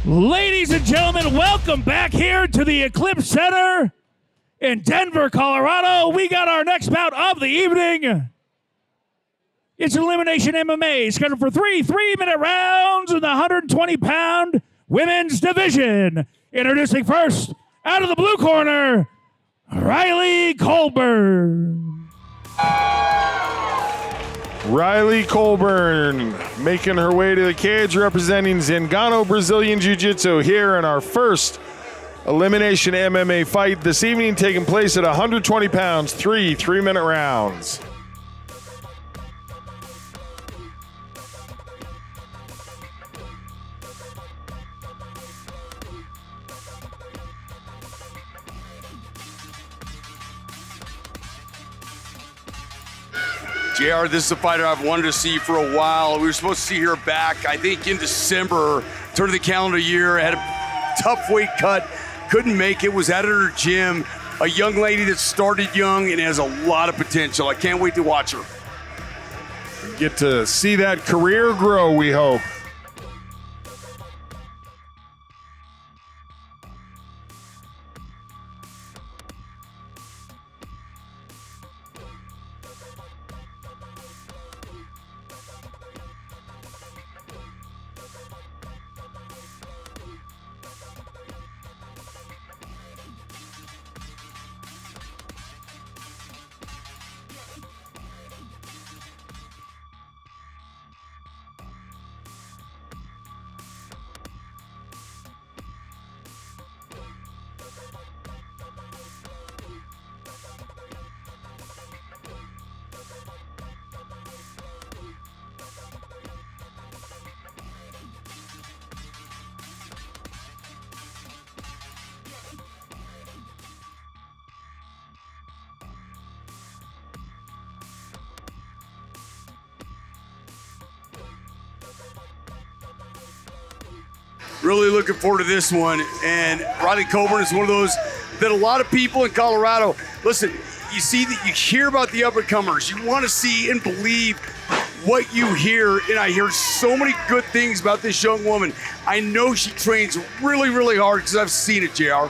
Ladies and gentlemen, welcome back here to the Eclipse Center in Denver, Colorado. We got our next bout of the evening. It's Elimination MMA, scheduled for three 3-minute rounds in the 120-pound women's division. Introducing first, out of the blue corner, Riley Colburn. Riley Colburn making her way to the cage representing Zingano Brazilian Jiu-Jitsu here in our first Elimination MMA fight this evening, taking place at 120 pounds, 3-minute rounds. JR, this is a fighter I've wanted to see for a while. We were supposed to see her back, I think, in December, turn of the calendar year, had a tough weight cut, couldn't make it, was at her gym. A young lady that started young and has a lot of potential. I can't wait to watch her. Get to see that career grow, we hope. Really looking forward to this one. And Riley Colburn is one of those that a lot of people in Colorado, listen, you see that you hear about the up-and-comers. You want to see and believe what you hear. And I hear so many good things about this young woman. I know she trains really, really hard because I've seen it, JR.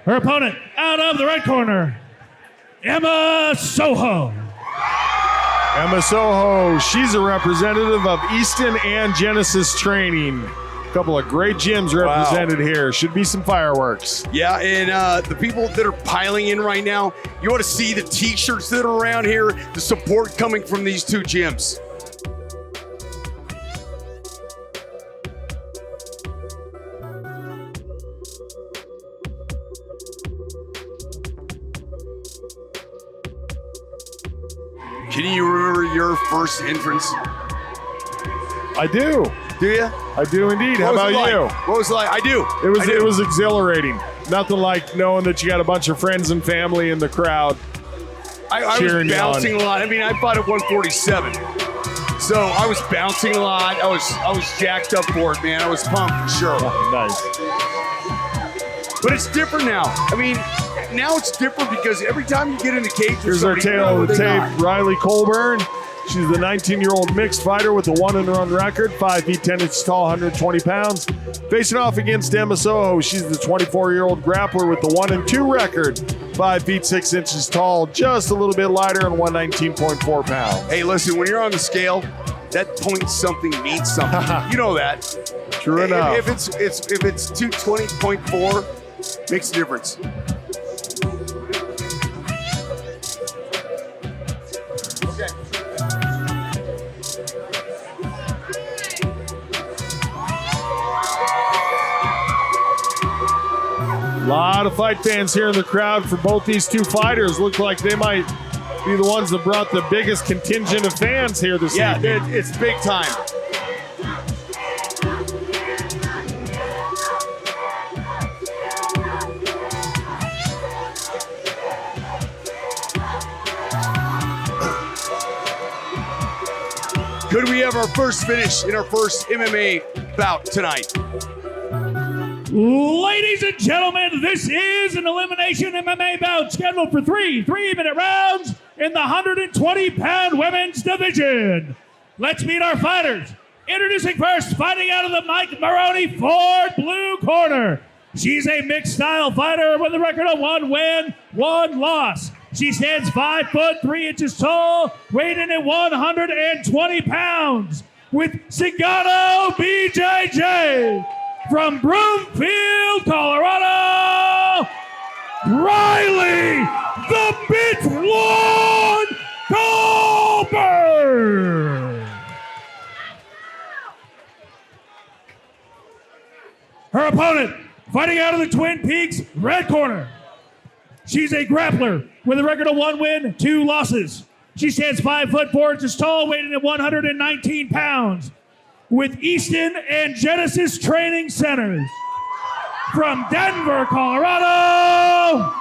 Her opponent, out of the right corner, Emma Sojo. Emma Sojo, she's a representative of Easton and Genesis Training. A couple of great gyms represented here. Should be some fireworks. Yeah, and the people that are piling in right now, you want to see the t-shirts that are around here, the support coming from these two gyms. Can you remember your first entrance? I do. Do you? I do indeed. How about you? What was it like? I do. It was exhilarating. Nothing like knowing that you got a bunch of friends and family in the crowd. I was bouncing a lot. I mean, I fought at 147. So I was bouncing a lot. I was jacked up for it, man. I was pumped for sure. Nice. But it's different now. I mean, now it's different because every time you get in the cage, here's our tail of the tape. Riley Colburn. She's the 19-year-old mixed fighter with a 1-and-1 record, 5 feet 10 inches tall, 120 pounds. Facing off against Emma Sojo, she's the 24-year-old grappler with the 1-and-2 record, 5 feet 6 inches tall, just a little bit lighter and 119.4 pounds. Hey, listen, when you're on the scale, that point something means something. You know that. True enough. If it's 220.4, makes a difference. A lot of fight fans here in the crowd for both these two fighters. Look like they might be the ones that brought the biggest contingent of fans here this evening. Yeah, it's big time. Could we have our first finish in our first MMA bout tonight? Ladies and gentlemen, this is an Elimination MMA bout scheduled for three 3-minute rounds in the 120-pound women's division. Let's meet our fighters. Introducing first, fighting out of the Mike Maroney Ford blue corner. She's a mixed style fighter with a record of 1 win, 1 loss. She stands 5 foot 3 inches tall, weighing in at 120 pounds. With Cigano BJJ from Broomfield, Colorado, Riley the Bit Lord Colburn. Her opponent, fighting out of the Twin Peaks red corner. She's a grappler with a record of 1 win, 2 losses. She stands 5 foot 4 inches tall, weighing at 119 pounds. With Easton and Genesis Training Centers. From Denver, Colorado,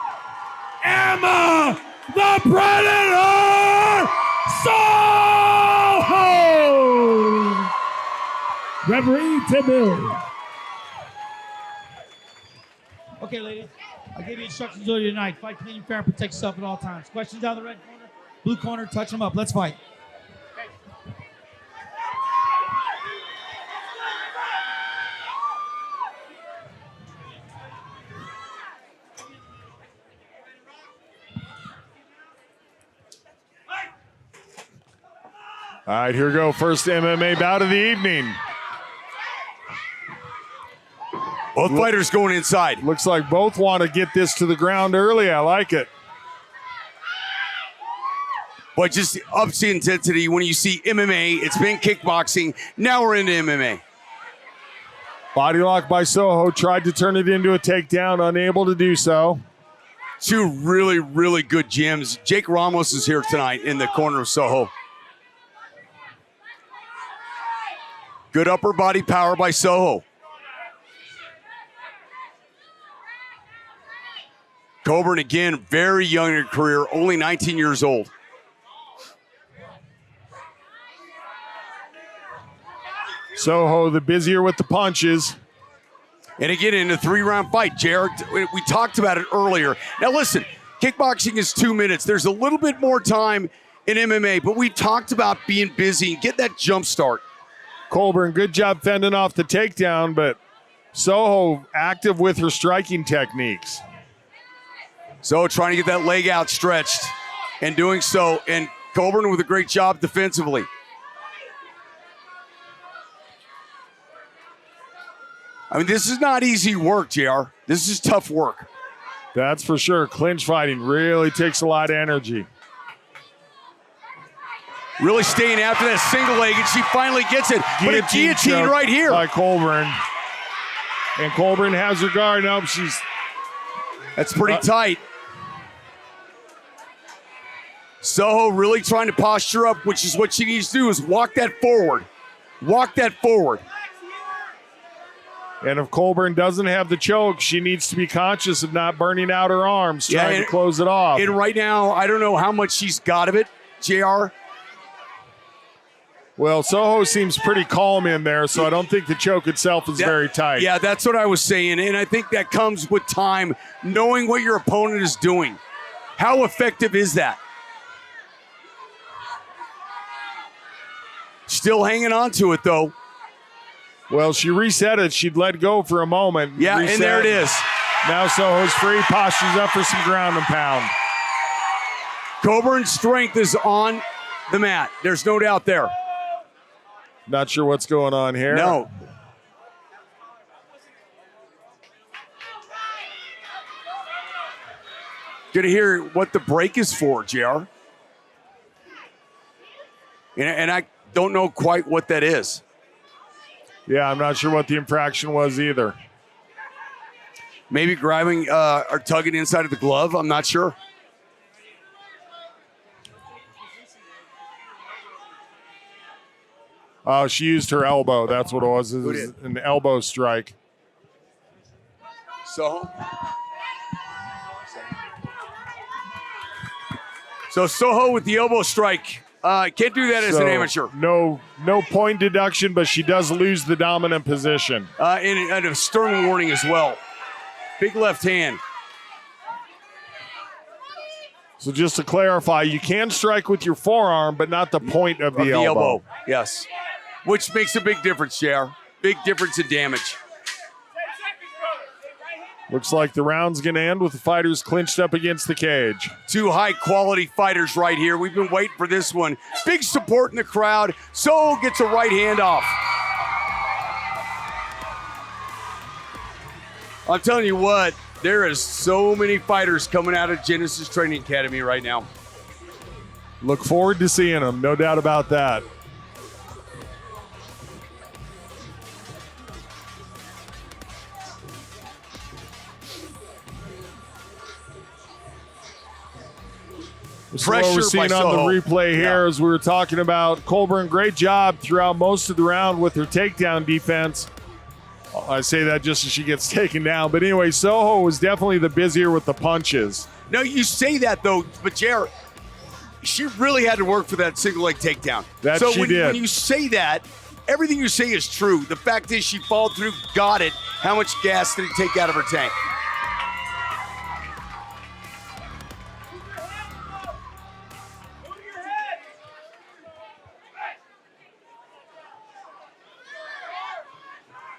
Emma the Predator Soho! Referee Tim Hill. Okay, ladies, I gave you instructions earlier tonight. Fight clean, fair, and protect yourself at all times. Questions down the red corner, blue corner, touch them up. Let's fight. All right, here we go. First MMA bout of the evening. Both fighters going inside. Looks like both want to get this to the ground early. I like it. But just ups the intensity when you see MMA. It's been kickboxing. Now we're into MMA. Body lock by Soho. Tried to turn it into a takedown. Unable to do so. 2 really, really good gyms. Jake Ramos is here tonight in the corner of Soho. Good upper body power by Soho. Colburn, again, very young in her career, only 19 years old. Soho, the busier with the punches. And again, in a 3-round fight, Jared, we talked about it earlier. Now listen, kickboxing is 2 minutes. There's a little bit more time in MMA, but we talked about being busy and get that jump start. Colburn, good job fending off the takedown, but Soho active with her striking techniques. So trying to get that leg out stretched and doing so, and Colburn with a great job defensively. I mean, this is not easy work, JR. This is tough work. That's for sure. Clinch fighting really takes a lot of energy. Really staying after that single leg, and she finally gets it. But a guillotine right here. By Colburn. And Colburn has her guard. Nope, That's pretty tight. Soho really trying to posture up, which is what she needs to do, is walk that forward. Walk that forward. And if Colburn doesn't have the choke, she needs to be conscious of not burning out her arms, trying to close it off. And right now, I don't know how much she's got of it, JR. Well, Soho seems pretty calm in there, so I don't think the choke itself is very tight. Yeah, that's what I was saying, and I think that comes with time, knowing what your opponent is doing. How effective is that? Still hanging on to it, though. Well, she reset it. She'd let go for a moment. Yeah, reset. And there it is. Now Soho's free, postures up for some ground and pound. Coburn's strength is on the mat. There's no doubt there. Not sure what's going on here. No. Gonna hear what the break is for, JR. And I don't know quite what that is. Yeah, I'm not sure what the infraction was either. Maybe grabbing or tugging inside of the glove. I'm not sure. She used her elbow. That's what it was. It was an elbow strike. So Soho with the elbow strike. Can't do that as an amateur. No point deduction, but she does lose the dominant position. And a stern warning as well. Big left hand. So just to clarify, you can strike with your forearm, but not the point of the elbow. Yes. Which makes a big difference, JR. Big difference in damage. Looks like the round's going to end with the fighters clinched up against the cage. Two high-quality fighters right here. We've been waiting for this one. Big support in the crowd. Sojo gets a right hand off. I'm telling you what, there is so many fighters coming out of Genesis Training Academy right now. Look forward to seeing them, no doubt about that. This is what we're seeing on the replay here as we were talking about. Colburn, great job throughout most of the round with her takedown defense. I say that just as she gets taken down. But anyway, Sojo was definitely the busier with the punches. No, you say that, though, but Jared, she really had to work for that single leg takedown. That so she when, did. when you say that, everything you say is true. The fact is she followed through, got it. How much gas did it take out of her tank?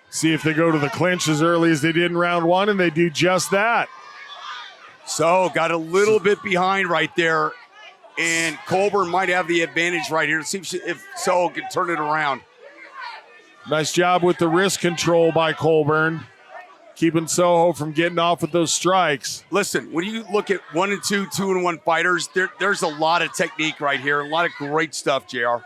See if they go to the clinch as early as they did in round one, and they do just that. So got a little bit behind right there, and Colburn might have the advantage right here. Let's see if Sojo can turn it around. Nice job with the wrist control by Colburn, keeping Sojo from getting off with those strikes. Listen, when you look at 1 and 2, 2 and 1 fighters, there's a lot of technique right here, a lot of great stuff, JR.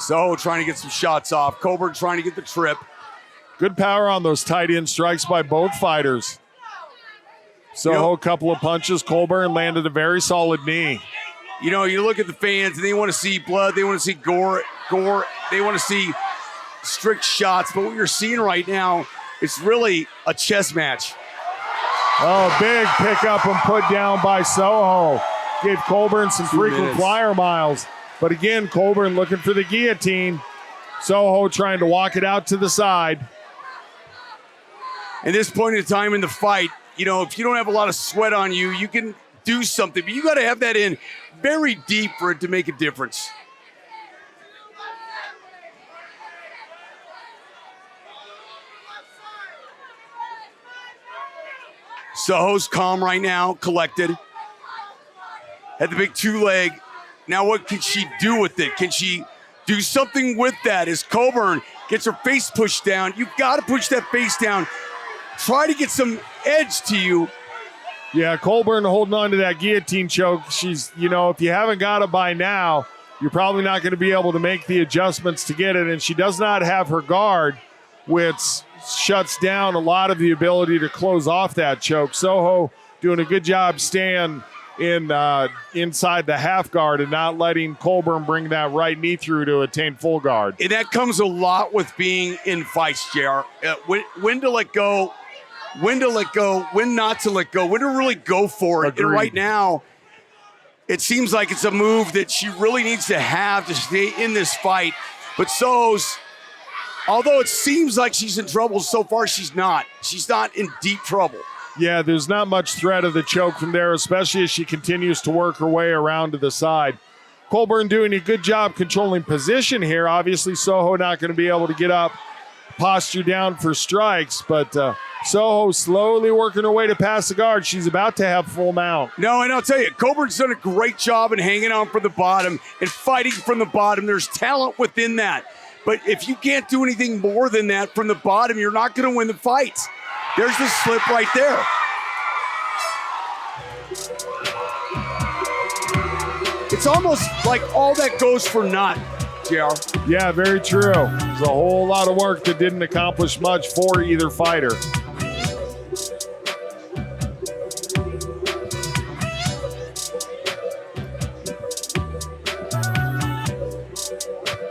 So trying to get some shots off. Colburn trying to get the trip. Good power on those tight end strikes by both fighters. Sojo, a couple of punches. Colburn landed a very solid knee. You know, you look at the fans and they want to see blood. They want to see gore. They want to see strict shots. But what you're seeing right now, it's really a chess match. Oh, big pickup and put down by Sojo. Gave Colburn some frequent flyer miles. But again, Colburn looking for the guillotine. Sojo trying to walk it out to the side. At this point in time in the fight, you know, if you don't have a lot of sweat on you, you can do something. But you got to have that in very deep for it to make a difference. Sojo's calm right now, collected. Had the big two leg. Now what can she do with it? Can she do something with that? As Colburn gets her face pushed down, you've got to push that face down. Try to get some edge to you. Yeah, Colburn holding on to that guillotine choke. She's, you know, if you haven't got it by now, you're probably not going to be able to make the adjustments to get it. And she does not have her guard, which shuts down a lot of the ability to close off that choke. Sojo doing a good job staying inside the half guard and not letting Colburn bring that right knee through to attain full guard. And that comes a lot with being in fights, JR. When to let go, when to let go, when not to let go, when to really go for it. Agreed. And right now, it seems like it's a move that she really needs to have to stay in this fight. But Sojo's, although it seems like she's in trouble, so far she's not. She's not in deep trouble. Yeah, there's not much threat of the choke from there, especially as she continues to work her way around to the side. Colburn doing a good job controlling position here. Obviously, Sojo not going to be able to get up, posture down for strikes, but Sojo slowly working her way to pass the guard. She's about to have full mount. No, and I'll tell you, Colburn's done a great job in hanging on from the bottom and fighting from the bottom. There's talent within that. But if you can't do anything more than that from the bottom, you're not going to win the fight. There's the slip right there. It's almost like all that goes for naught, JR. Yeah, very true. There's a whole lot of work that didn't accomplish much for either fighter.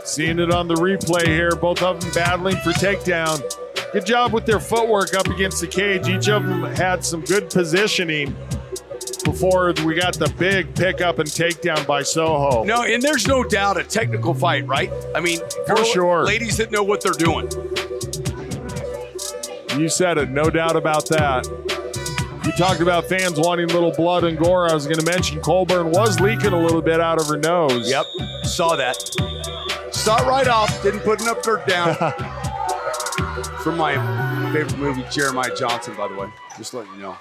Seeing it on the replay here, both of them battling for takedown. Good job with their footwork up against the cage. Each of them had some good positioning before we got the big pickup and takedown by Sojo. No, and there's no doubt a technical fight, right? I mean, for sure. Ladies that know what they're doing. You said it, no doubt about that. You talked about fans wanting a little blood and gore. I was going to mention Colburn was leaking a little bit out of her nose. Yep, saw that. Start right off, didn't put enough dirt down. From my favorite movie, Jeremiah Johnson, by the way. Just letting you know.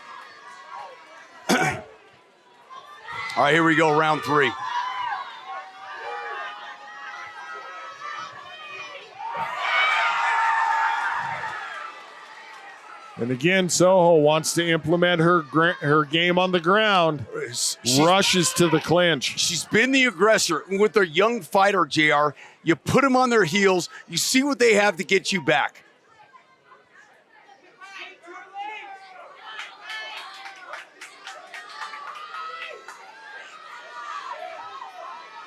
All right, here we go, round 3. And again, Sojo wants to implement her game on the ground. Rushes to the clinch. She's been the aggressor. And with their young fighter, JR, you put them on their heels, you see what they have to get you back.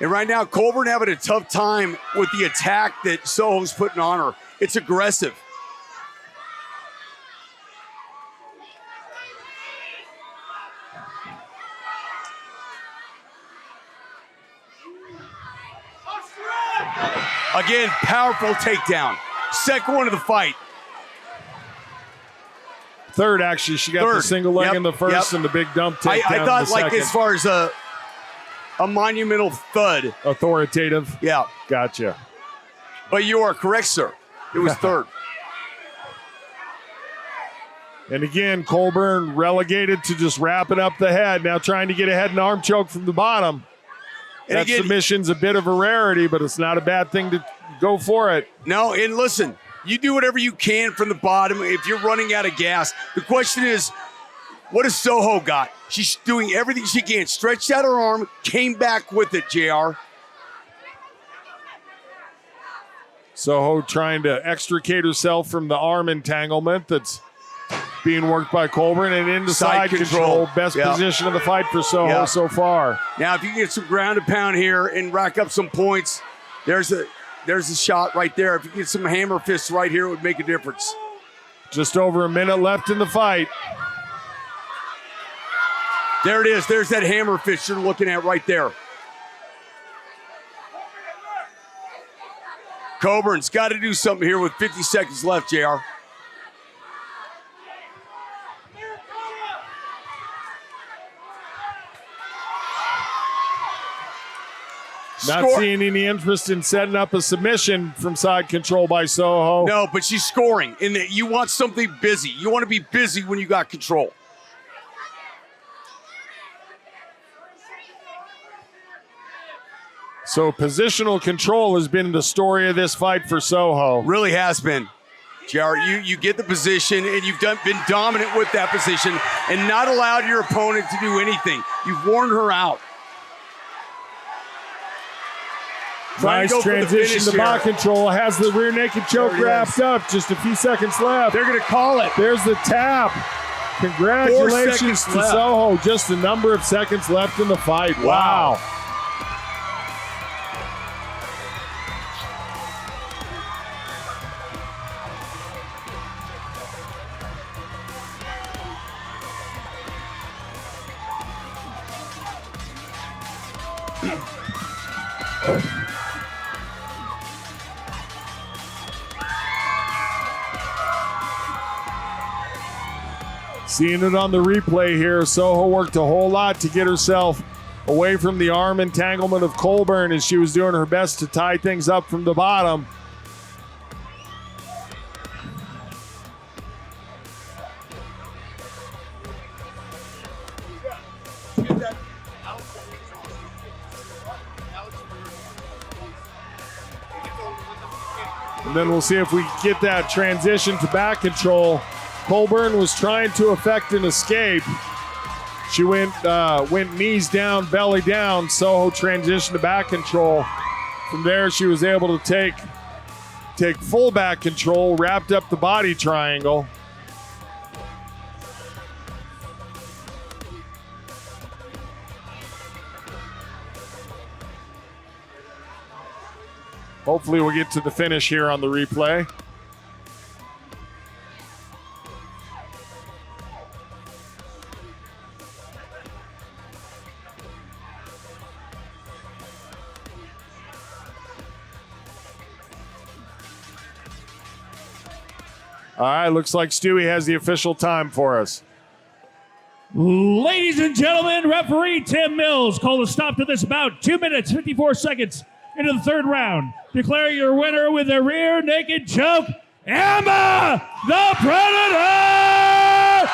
And right now, Colburn having a tough time with the attack that Sojo's putting on her. It's aggressive. Again, powerful takedown. Second one of the fight. Third, actually. She got the single leg in the first and the big dump takedown. I thought, like, second. as far as a monumental thud. Authoritative. Yeah. Gotcha. But you are correct, sir. It was third. And again, Colburn relegated to just wrapping up the head. Now trying to get a head and arm choke from the bottom. And that again, submission's a bit of a rarity, but it's not a bad thing to go for it. No, and listen, you do whatever you can from the bottom if you're running out of gas. The question is, what has Sojo got? She's doing everything she can. Stretched out her arm, came back with it, JR. Sojo trying to extricate herself from the arm entanglement that's being worked by Colburn and into side control. Best position of the fight for Sojo so far. Now, if you get some ground and pound here and rack up some points, there's a shot right there. If you get some hammer fists right here, it would make a difference. Just over a minute left in the fight. There it is. There's that hammer fist you're looking at right there. Colburn's got to do something here with 50 seconds left, JR. Not seeing any interest in setting up a submission from side control by Sojo. No, but she's scoring. And you want something busy. You want to be busy when you got control. So positional control has been the story of this fight for Sojo. Really has been. JR, you get the position, and you've been dominant with that position and not allowed your opponent to do anything. You've worn her out. Nice transition to back control. Has the rear naked choke wrapped up. Just a few seconds left. They're going to call it. There's the tap. Congratulations to Sojo. Just a number of seconds left in the fight. Wow. Seeing it on the replay here, Sojo worked a whole lot to get herself away from the arm entanglement of Colburn as she was doing her best to tie things up from the bottom. And then we'll see if we can get that transition to back control. Colburn was trying to effect an escape. She went knees down, belly down. Sojo transitioned to back control. From there, she was able to take full back control, wrapped up the body triangle. Hopefully we'll get to the finish here on the replay. All right, looks like Stewie has the official time for us. Ladies and gentlemen, referee Tim Mills called a stop to this bout. 2 minutes, 54 seconds into the third round. Declare your winner with a rear naked choke, Emma the Predator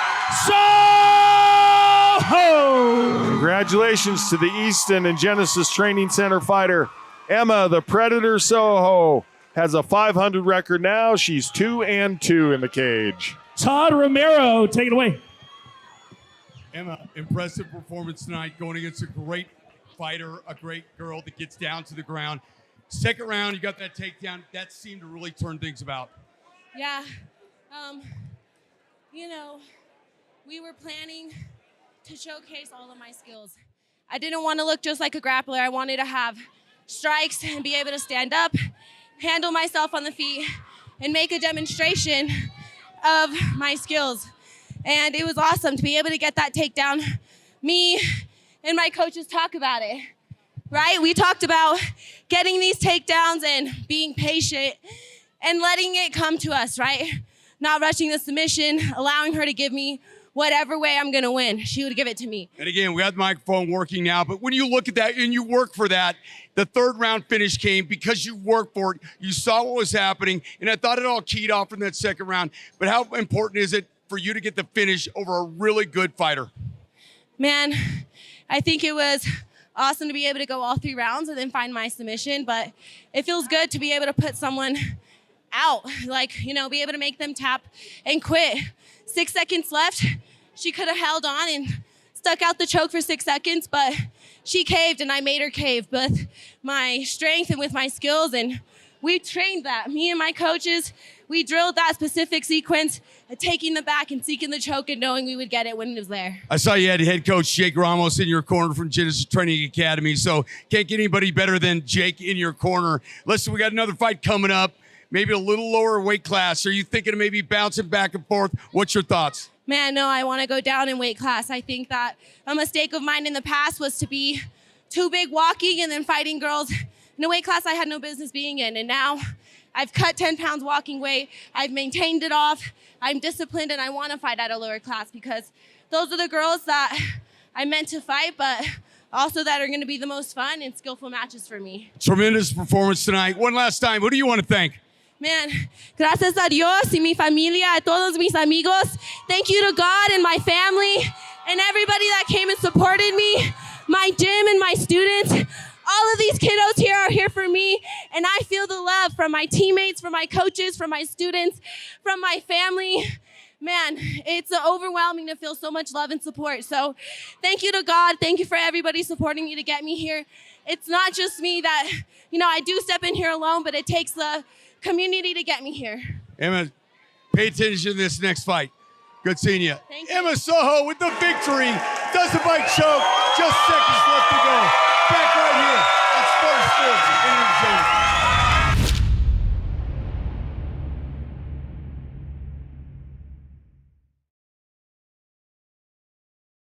Soho! Congratulations to the Easton and Genesis Training Center fighter, Emma the Predator Soho. Has a 500 record now. She's 2-2 in the cage. Todd Romero, take it away. Emma, impressive performance tonight, going against a great fighter, a great girl that gets down to the ground. Second round, you got that takedown. That seemed to really turn things about. Yeah. You know, we were planning to showcase all of my skills. I didn't want to look just like a grappler. I wanted to have strikes and be able to stand up, handle myself on the feet, and make a demonstration of my skills. And it was awesome to be able to get that takedown. Me and my coaches talk about it, right? We talked about getting these takedowns and being patient and letting it come to us, right? Not rushing the submission, allowing her to give me whatever way I'm gonna win. She would give it to me. And again, we have the microphone working now, but when you look at that and you work for that, the third round finish came because you worked for it, you saw what was happening, and I thought it all keyed off in that second round. But how important is it for you to get the finish over a really good fighter? Man, I think it was awesome to be able to go all 3 rounds and then find my submission, but it feels good to be able to put someone out, like, you know, be able to make them tap and quit. 6 seconds left. She could have held on and stuck out the choke for 6 seconds, but she caved and I made her cave with my strength and with my skills, and we trained that. Me and my coaches, we drilled that specific sequence of taking the back and seeking the choke and knowing we would get it when it was there. I saw you had head coach Jake Ramos in your corner from Genesis Training Academy, so can't get anybody better than Jake in your corner. Listen, we got another fight coming up, maybe a little lower weight class. Are you thinking of maybe bouncing back and forth? What's your thoughts? Man, no, I want to go down in weight class. I think that a mistake of mine in the past was to be too big walking and then fighting girls in a weight class I had no business being in. And now I've cut 10 pounds walking weight. I've maintained it off. I'm disciplined and I want to fight at a lower class because those are the girls that I meant to fight, but also that are going to be the most fun and skillful matches for me. Tremendous performance tonight. One last time, who do you want to thank? Man, gracias a Dios y mi familia, a todos mis amigos. Thank you to God and my family and everybody that came and supported me, my gym and my students. All of these kiddos here are here for me, and I feel the love from my teammates, from my coaches, from my students, from my family. Man, it's overwhelming to feel so much love and support. So thank you to God. Thank you for everybody supporting me to get me here. It's not just me that, you know, I do step in here alone, but it takes the community to get me here. Emma, pay attention to this next fight. Good seeing you. Thank you. Emma Sojo with the victory. Does the fight choke. Just seconds left to go. Back right here on Sparta Sports.